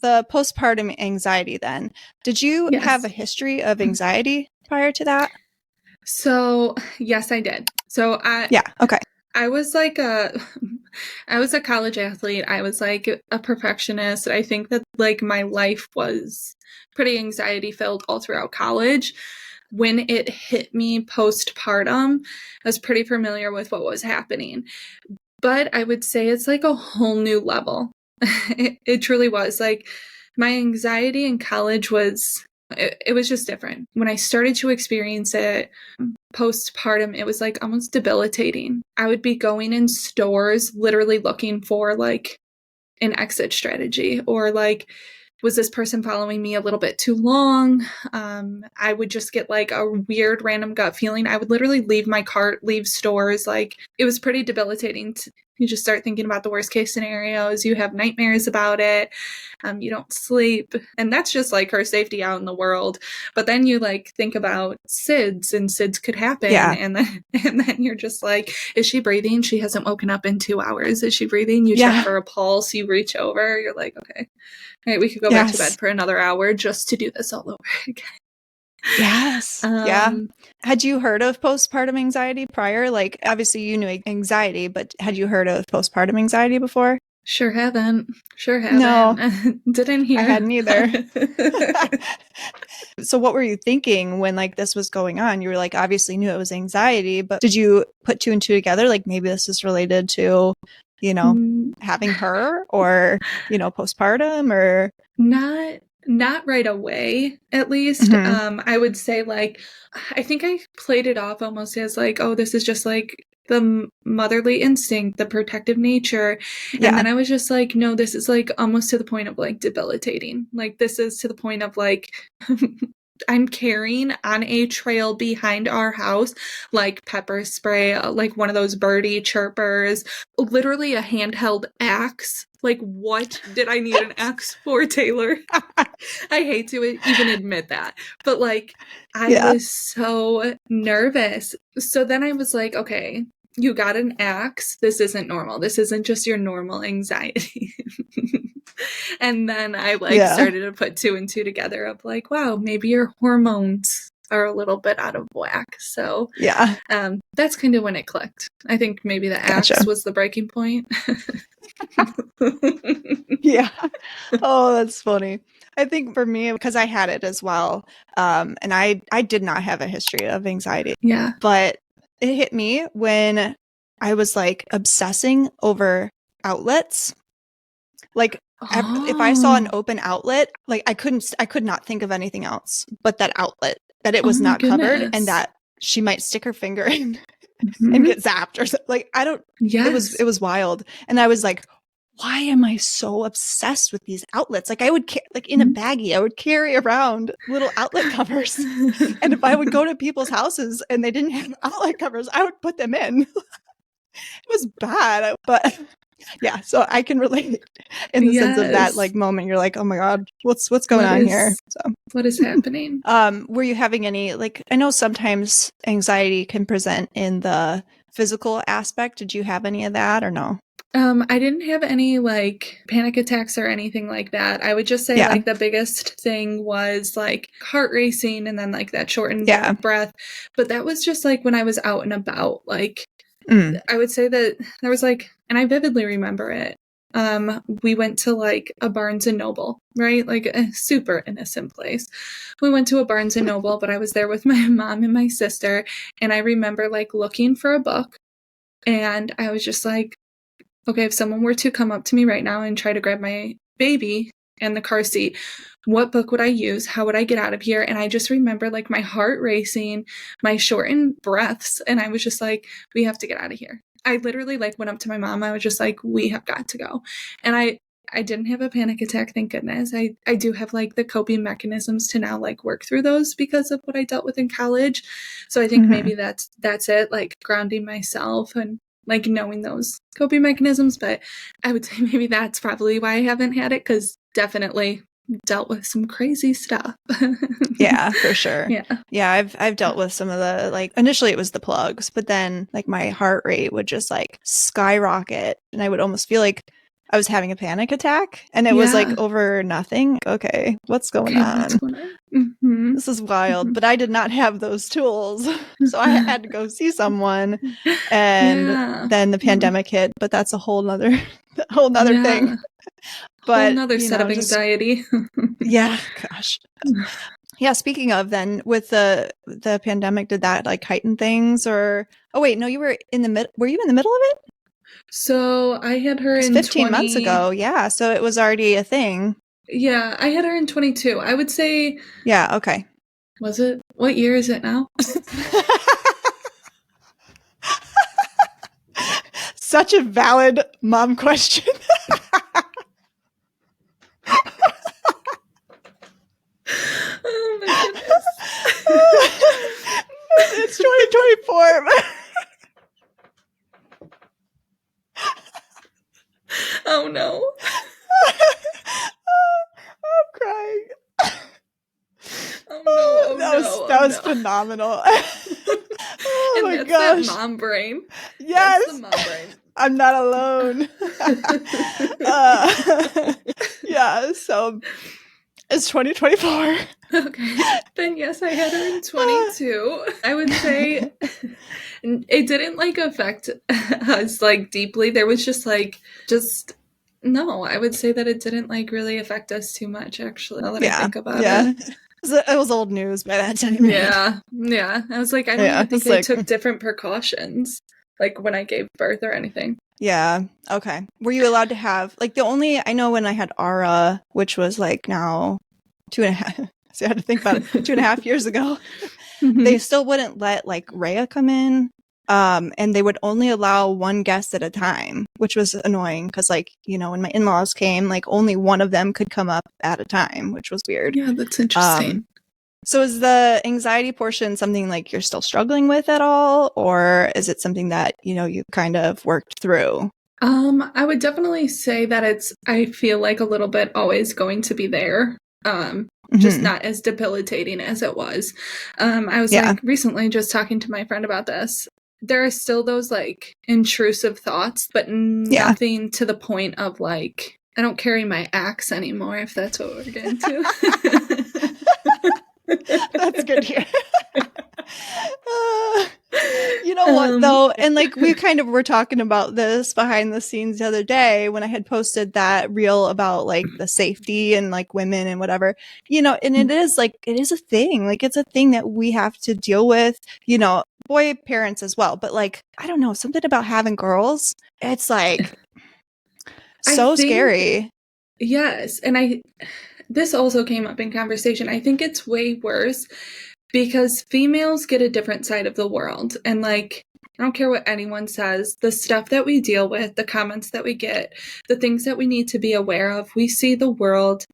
the postpartum anxiety then, did you have a Yes. history of anxiety prior to that? So, yes, I did. So Yeah. Okay. I was I was a college athlete. I was like a perfectionist. I think that like my life was pretty anxiety filled all throughout college. When it hit me postpartum, I was pretty familiar with what was happening. But I would say it's like a whole new level. It truly was. Like my anxiety in college it was just different. When I started to experience it postpartum, it was like almost debilitating. I would be going in stores literally looking for like an exit strategy, or like, was this person following me a little bit too long? I would just get like a weird random gut feeling. I would literally leave my cart, leave stores. Like it was pretty debilitating. You just start thinking about the worst case scenarios. You have nightmares about it. You don't sleep. And that's just like her safety out in the world. But then you like think about SIDS, and SIDS could happen. Yeah. And then you're just like, is she breathing? She hasn't woken up in 2 hours. Is she breathing? You Yeah. check for a pulse. You reach over. You're like, okay, all right, we could go back to bed for another hour just to do this all over again. Yes. Yeah. Had you heard of postpartum anxiety prior? Like, obviously you knew anxiety, but had you heard of postpartum anxiety before? Sure haven't. No, Didn't hear. I hadn't either. So what were you thinking when like this was going on? You were like, obviously knew it was anxiety, but did you put two and two together? Like maybe this is related to, you know, having her, or, you know, postpartum, or not right away, at least. I would say like, I think I played it off almost as like, oh, this is just like the motherly instinct, the protective nature. And then I was just like, no, this is like almost to the point of like debilitating. Like this is to the point of like, I'm carrying on a trail behind our house, like pepper spray, like one of those birdie chirpers, literally a handheld axe. Like, what did I need an axe for, Taylor? I hate to even admit that, but like, I was so nervous. So then I was like, okay, you got an axe. This isn't normal. This isn't just your normal anxiety. And then I like started to put two and two together of like, wow, maybe your hormones are a little bit out of whack. So that's kind of when it clicked. I think maybe the axe was the breaking point. Yeah. Oh, that's funny. I think for me, because I had it as well, and I did not have a history of anxiety. Yeah. But it hit me when I was like obsessing over outlets. Like if I saw an open outlet, like I could not think of anything else but that outlet, that it was not covered, and that she might stick her finger in and get zapped or something. Like it was wild. And I was like, why am I so obsessed with these outlets? Like I would like in a baggie, I would carry around little outlet covers. And if I would go to people's houses and they didn't have outlet covers, I would put them in. It was bad, but yeah, so I can relate in the sense of that like moment. You're like, oh my God, what's going on here? So what is happening? Were you having any, like, I know sometimes anxiety can present in the physical aspect. Did you have any of that or no? I didn't have any like panic attacks or anything like that. I would just say like the biggest thing was like heart racing, and then like that shortened breath. But that was just like when I was out and about. Like I would say that there was like, and I vividly remember it. We went to like a Barnes and Noble, right? Like a super innocent place. We went to a Barnes and Noble, but I was there with my mom and my sister. And I remember like looking for a book, and I was just like, okay, if someone were to come up to me right now and try to grab my baby and the car seat, what book would I use? How would I get out of here? And I just remember like my heart racing, my shortened breaths. And I was just like, we have to get out of here. I literally like went up to my mom. I was just like, we have got to go. And I didn't have a panic attack, thank goodness. I do have like the coping mechanisms to now like work through those because of what I dealt with in college. So I think maybe that's it, like grounding myself and like knowing those coping mechanisms. But I would say maybe that's probably why I haven't had it, because definitely dealt with some crazy stuff. Yeah, for sure. Yeah, I've dealt with some of the, like, initially it was the plugs, but then like my heart rate would just like skyrocket, and I would almost feel like I was having a panic attack, and it was like over nothing. Okay, what's going on? Mm-hmm. This is wild. But I did not have those tools, so I had to go see someone. And then the pandemic hit, but that's a whole nother thing. But whole nother set of anxiety. Yeah, gosh. Yeah, speaking of, then with the pandemic, did that like heighten things? Or oh wait, no, you were in the middle. Were you in the middle of it? So I had her in 15 months ago. Yeah, so it was already a thing. Yeah, I had her in 22. I would say. Yeah. Okay. Was it? What year is it now? Such a valid mom question. Oh my goodness. It's 2024. Oh no. I'm crying. Oh no. That was phenomenal. Oh my gosh. That mom brain. Yes. That's the mom brain. I'm not alone. Yeah, so it's 2024. Okay. Then yes, I had her in 22. I would say it didn't like affect us like deeply. There was just no, I would say that it didn't like really affect us too much actually, now that I think about it. It was old news by that time. Yeah. I was like, I don't even think they took different precautions like when I gave birth or anything. Yeah. Okay. Were you allowed to have like I know when I had Ara, which was like now 2.5. So I had to think about it. 2.5 years ago. Mm-hmm. They still wouldn't let like Rhea come in. And they would only allow one guest at a time, which was annoying because like, when my in-laws came, like only one of them could come up at a time, which was weird. Yeah, that's interesting. So is the anxiety portion something like you're still struggling with at all? Or is it something that, you kind of worked through? I would definitely say that I feel like a little bit always going to be there. Just not as debilitating as it was. I was like recently just talking to my friend about this. There are still those like intrusive thoughts, but nothing to the point of like, I don't carry my axe anymore, if that's what we're getting to. That's good here. You know what though? And like we kind of were talking about this behind the scenes the other day when I had posted that reel about like the safety and like women and whatever, and it is a thing. Like it's a thing that we have to deal with, boy parents as well. But like, I don't know, something about having girls, it's like so scary. Yes. And this also came up in conversation. I think it's way worse because females get a different side of the world. And like, I don't care what anyone says, the stuff that we deal with, the comments that we get, the things that we need to be aware of, we see the world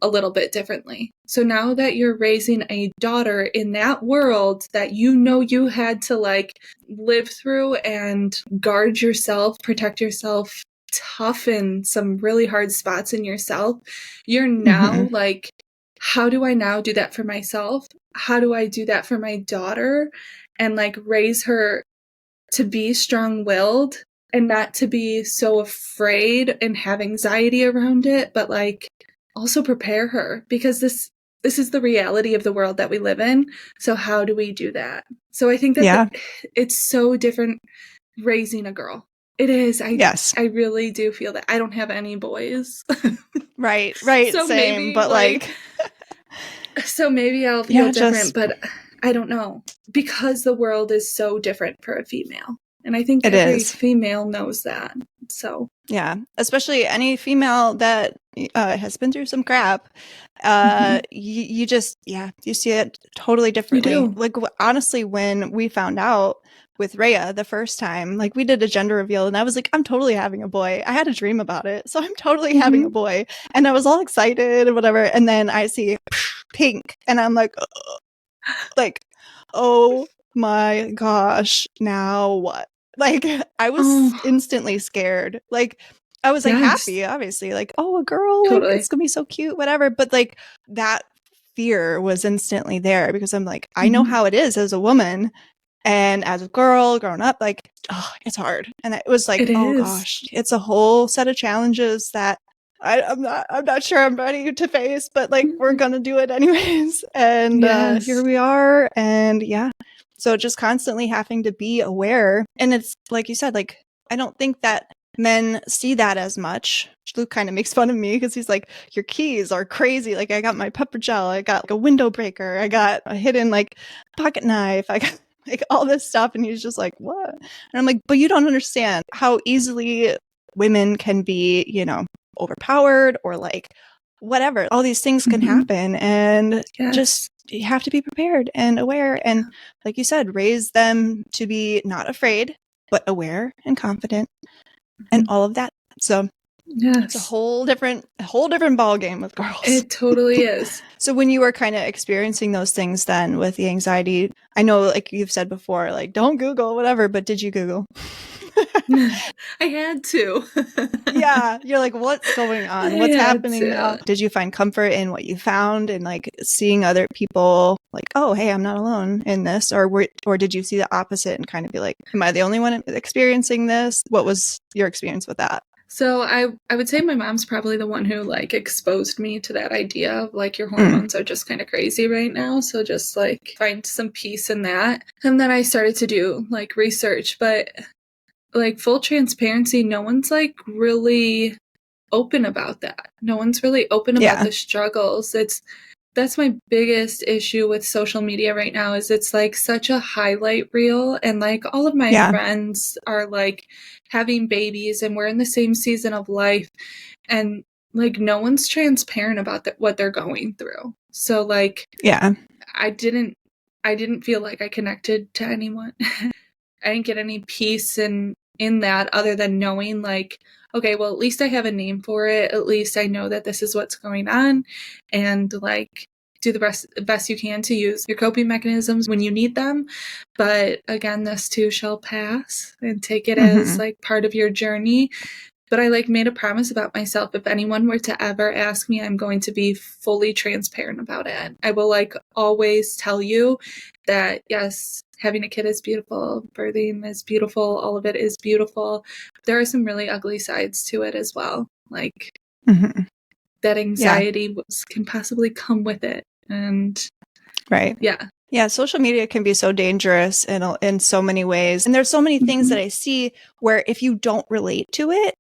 a little bit differently. So now that you're raising a daughter in that world that you had to like live through and guard yourself, protect yourself, toughen some really hard spots in yourself, you're now like, how do I now do that for myself? How do I do that for my daughter and like raise her to be strong-willed and not to be so afraid and have anxiety around it, but like also prepare her because this is the reality of the world that we live in. So how do we do that? So I think that it's so different raising a girl. It is. I really do feel that. I don't have any boys. Right. So same, maybe, but like so maybe I'll feel different, but I don't know. Because the world is so different for a female. And I think every female knows that. So yeah, especially any female that has been through some crap. You just you see it totally differently. Like honestly, when we found out with Rhea the first time, like we did a gender reveal and I was like, I'm totally having a boy. I had a dream about it, so I'm totally having a boy, and I was all excited and whatever. And then I see pink, and I'm like, oh my gosh, now what? Like I was instantly scared. Like I was like happy, obviously, like, oh, a girl, like it's gonna be so cute, whatever. But like that fear was instantly there because I'm like, I know how it is as a woman, And as a girl growing up, like, it's hard. And it was like, oh gosh, it's a whole set of challenges that I'm not sure I'm ready to face, but like, we're going to do it anyways. And here we are. And so just constantly having to be aware. And it's like you said, like, I don't think that men see that as much. Luke kind of makes fun of me because he's like, your keys are crazy. Like, I got my pepper gel, I got like a window breaker, I got a hidden like pocket knife, I got like all this stuff. And he's just like, what? And I'm like, but you don't understand how easily women can be, you know, overpowered or like whatever. All these things can happen. And just, you have to be prepared and aware. And like you said, raise them to be not afraid, but aware and confident and all of that. So it's a whole different ball game with girls. It totally is. So when you were kind of experiencing those things then with the anxiety, I know like you've said before, like, don't Google whatever, but did you Google? I had to. Yeah. You're like, what's going on? What's happening now? Did you find comfort in what you found and like seeing other people like, oh, hey, I'm not alone in this? Or did you see the opposite and kind of be like, am I the only one experiencing this? What was your experience with that? So I would say my mom's probably the one who like exposed me to that idea of like your hormones are just kind of crazy right now. So just like find some peace in that. And then I started to do like research, but like full transparency, no one's like really open about that. No one's really open about the struggles. That's my biggest issue with social media right now is it's like such a highlight reel and like all of my friends are like having babies and we're in the same season of life and like no one's transparent about what they're going through. So like I didn't feel like I connected to anyone. I didn't get any peace in that other than knowing like, okay, well, at least I have a name for it. At least I know that this is what's going on and like do the best you can to use your coping mechanisms when you need them. But again, this too shall pass and take it as like part of your journey. But I like made a promise about myself. If anyone were to ever ask me, I'm going to be fully transparent about it. I will like always tell you that, yes, having a kid is beautiful. Birthing is beautiful. All of it is beautiful. There are some really ugly sides to it as well. Like that anxiety can possibly come with it. And yeah, social media can be so dangerous in so many ways. And there's so many things that I see where if you don't relate to it,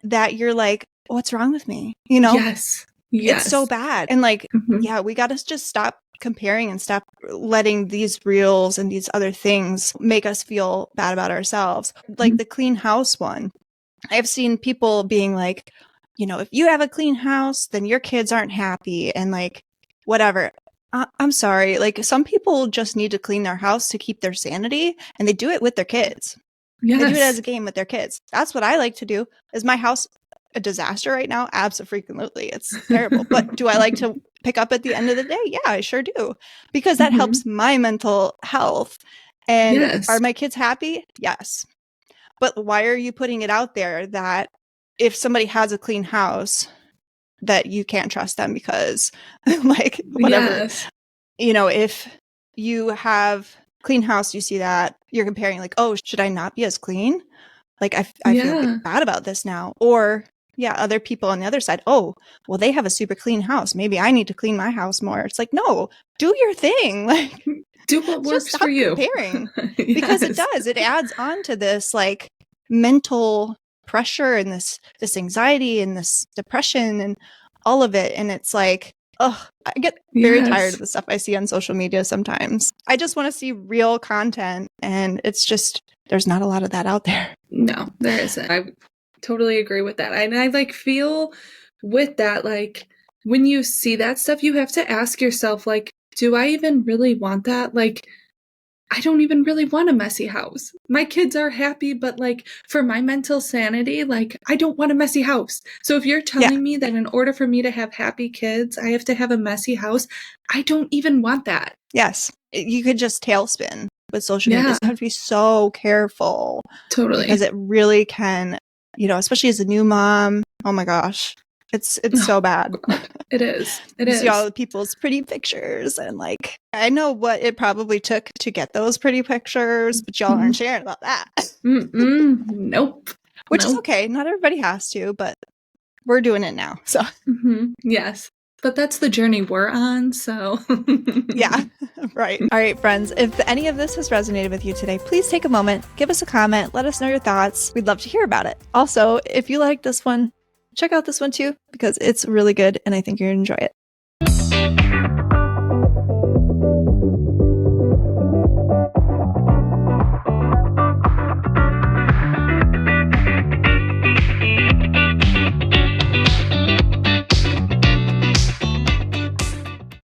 that you're like, what's wrong with me? You know? Yes. It's so bad. And like, we got to just stop comparing and stop letting these reels and these other things make us feel bad about ourselves. Like the clean house one. I've seen people being like, you know, if you have a clean house, then your kids aren't happy and like, whatever. I'm sorry. Like some people just need to clean their house to keep their sanity and they do it with their kids. They do it as a game with their kids. That's what I like to do. Is my house a disaster right now? Absolutely. It's terrible. But do I like to pick up at the end of the day? Yeah, I sure do. Because that helps my mental health. And are my kids happy? Yes. But why are you putting it out there that if somebody has a clean house, that you can't trust them because like whatever, you know, if you have clean house, you see that you're comparing like, oh, should I not be as clean? Like I feel bad about this now. Or other people on the other side, oh, well, they have a super clean house. Maybe I need to clean my house more. It's like, no, do your thing. Like do what works for you. Comparing. Because it does. It adds on to this like mental pressure and this anxiety and this depression and all of it. And it's like, oh, I get very tired of the stuff I see on social media sometimes. I just want to see real content. And it's just, there's not a lot of that out there. No, there isn't. I totally agree with that. And I like feel with that, like when you see that stuff, you have to ask yourself, like, do I even really want that? Like, I don't even really want a messy house. My kids are happy, but like for my mental sanity, like I don't want a messy house. So if you're telling me that in order for me to have happy kids, I have to have a messy house, I don't even want that. Yes. You could just tailspin with social media. You have to be so careful. Totally. Because it really can, you know, especially as a new mom. Oh my gosh. It's so bad. It is. You see all the people's pretty pictures, and like, I know what it probably took to get those pretty pictures, but y'all aren't sharing about that. Nope. Which is okay. Not everybody has to, but we're doing it now. So yes. But that's the journey we're on, so yeah, right. All right, friends, if any of this has resonated with you today, please take a moment, give us a comment, let us know your thoughts. We'd love to hear about it. Also, if you like this one, check out this one too, because it's really good and I think you're going to enjoy it.